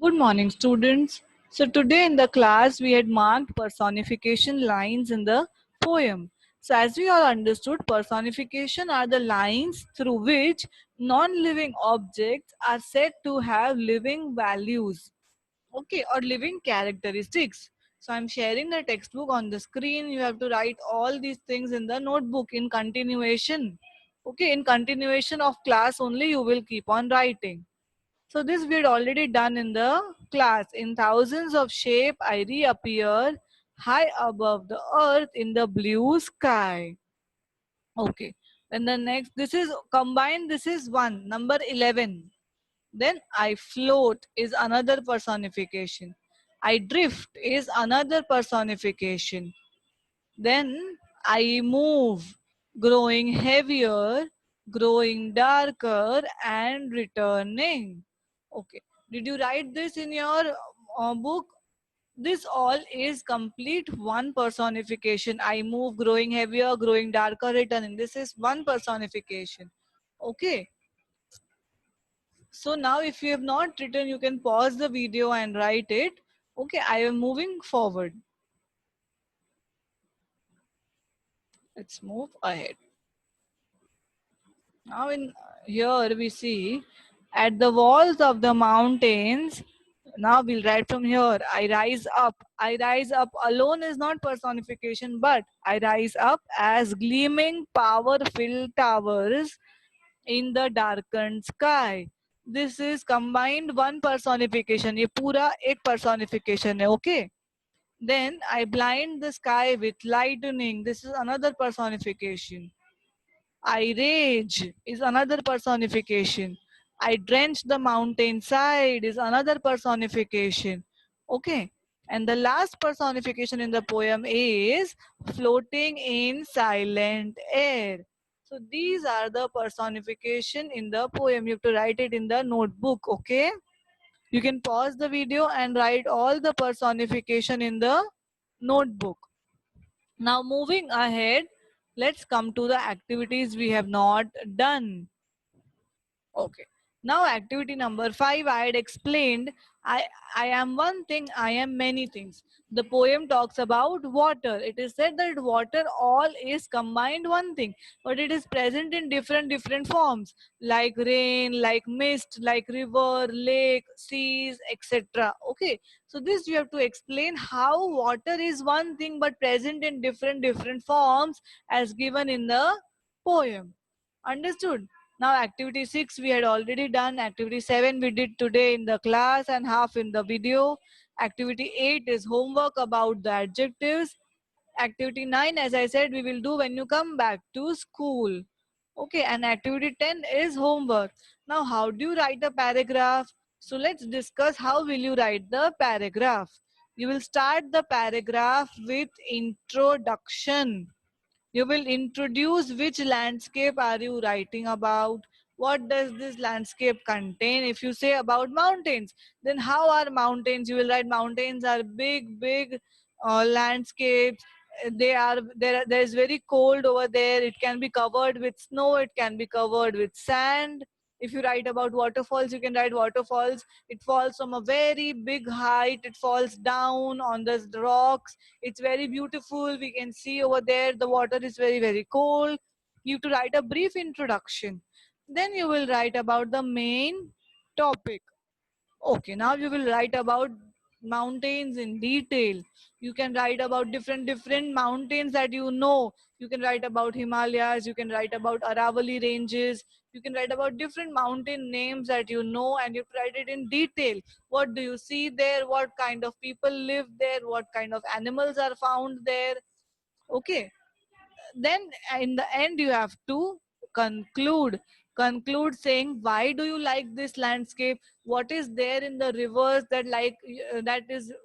Good morning, students. So, today in the class, we had marked personification lines in the poem. So, as we all understood, personification are the lines through which non living objects are said to have living values, okay, or living characteristics. So, I'm sharing the textbook on the screen. You have to write all these things in the notebook in continuation. Okay, in continuation of class only, you will keep on writing. So this we had already done in the class. In thousands of shape, I reappear high above the earth in the blue sky. Okay. And the next, this is combined, this is one, number 11. Then I float is another personification. I drift is another personification. Then I move, growing heavier, growing darker, and returning. Okay. Did you write this in your book? This all is complete one personification. I move, growing heavier, growing darker, returning. This is one personification. Okay. So now if you have not written, you can pause the video and write it. Okay, I am moving forward. Let's move ahead. Now in here we see at the walls of the mountains. Now we'll write from here. I rise up. I rise up alone is not personification, but I rise up as gleaming, power-filled towers in the darkened sky. This is combined one personification. ये पूरा एक personification है, okay? Then I blind the sky with lightning. This is another personification. I rage is another personification. I drench the mountainside is another personification. Okay. And the last personification in the poem is floating in silent air. So these are the personification in the poem. You have to write it in the notebook. Okay. You can pause the video and write all the personification in the notebook. Now moving ahead, let's come to the activities we have not done. Okay. Now activity number 5, I had explained I am one thing, I am many things. The poem talks about water. It is said that water all is combined one thing, but it is present in different forms like rain, like mist, like river, lake, seas, etc. Okay. So this you have to explain how water is one thing but present in different forms as given in the poem. Understood? Now activity 6 we had already done. Activity 7 we did today in the class and half in the video. Activity 8 is homework about the adjectives. Activity 9, as I said, we will do when you come back to school. Okay, and activity 10 is homework. Now how do you write a paragraph? So let's discuss how will you write the paragraph. You will start the paragraph with introduction. You will introduce which landscape are you writing about? What does this landscape contain? If you say about mountains, then how are mountains? You will write mountains are big landscapes. They are there. There is very cold over there. It can be covered with snow. It can be covered with sand. If you write about waterfalls, you can write waterfalls. It falls from a very big height. It falls down on the rocks. It's very beautiful. We can see over there the water is very cold. You have to write a brief introduction. Then you will write about the main topic. Okay, now you will write about mountains in detail. You can write about different mountains that you know. You can write about Himalayas, you can write about Aravali ranges, you can write about different mountain names that you know, and you write it in detail. What do you see there? What kind of people live there? What kind of animals are found there? Okay, then in the end you have to conclude saying why do you like this landscape, what is there in the rivers that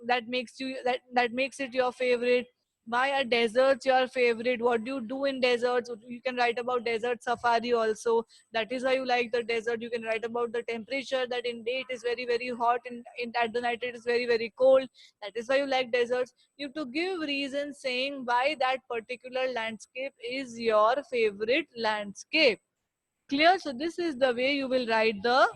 that makes it your favorite, why are deserts your favorite, what do you do in deserts. You can write about desert safari also, that is why you like the desert. You can write about the temperature, that in day it is very hot, and at the night it is very cold, that is why you like deserts. You have to give reasons saying why that particular landscape is your favorite landscape. Clear? So this is the way you will write the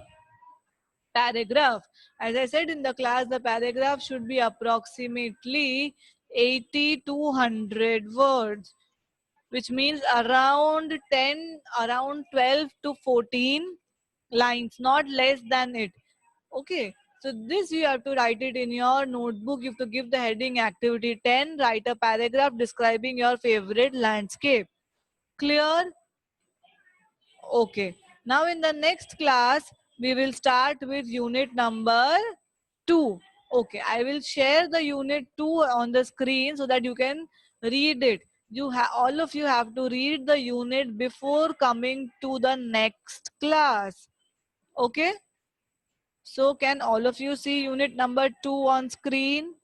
paragraph. As I said in the class, the paragraph should be approximately 80 to 100 words, which means around 12 to 14 lines, not less than it. Okay. So this you have to write it in your notebook. You have to give the heading activity 10, write a paragraph describing your favorite landscape. Clear? Okay. Now in the next class, we will start with unit number 2. Okay, I will share the unit 2 on the screen so that you can read it. All of you have to read the unit before coming to the next class. Okay? So can all of you see unit number 2 on screen?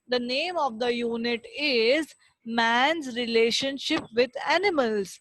The name of the unit is man's relationship with animals.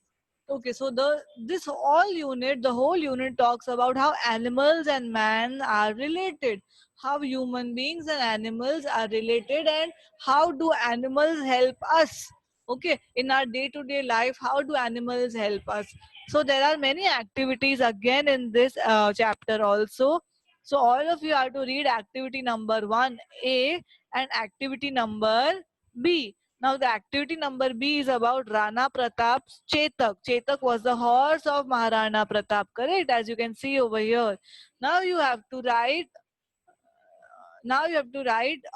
Okay, so the whole unit talks about how animals and man are related, how human beings and animals are related, and how do animals help us. Okay, in our day-to-day life, how do animals help us? So there are many activities again in this chapter also. So all of you have to read activity number 1A and activity number B. Now the activity number B is about Rana Pratap's Chetak. Chetak was the horse of Maharana Pratap, correct? As you can see over here. Now you have to write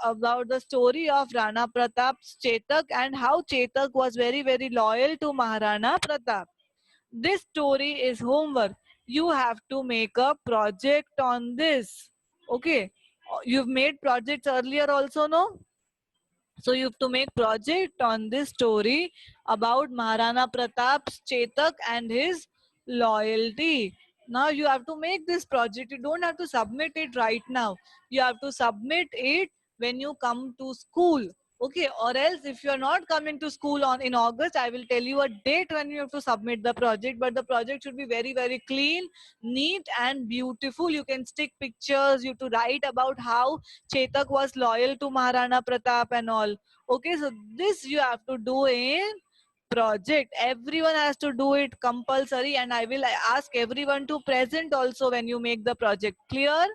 about the story of Rana Pratap's Chetak and how Chetak was very very loyal to Maharana Pratap. This story is homework. You have to make a project on this. Okay. You've made projects earlier also, no? So you have to make project on this story about Maharana Pratap's Chetak and his loyalty. Now you have to make this project. You don't have to submit it right now. You have to submit it when you come to school. Okay, or else if you are not coming to school on in August, I will tell you a date when you have to submit the project. But the project should be very very clean, neat, and beautiful. You can stick pictures. You have to write about how Chetak was loyal to Maharana Pratap and all. Okay, so this you have to do in project. Everyone has to do it compulsory, and I will ask everyone to present also when you make the project. Clear?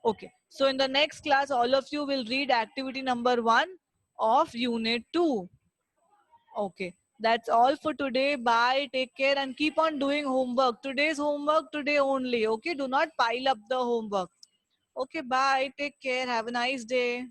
Okay. So in the next class, all of you will read activity number 1 of unit 2. Okay. That's all for today. Bye. Take care and keep on doing homework. Today's homework today only. Okay. Do not pile up the homework. Okay. Bye. Take care. Have a nice day.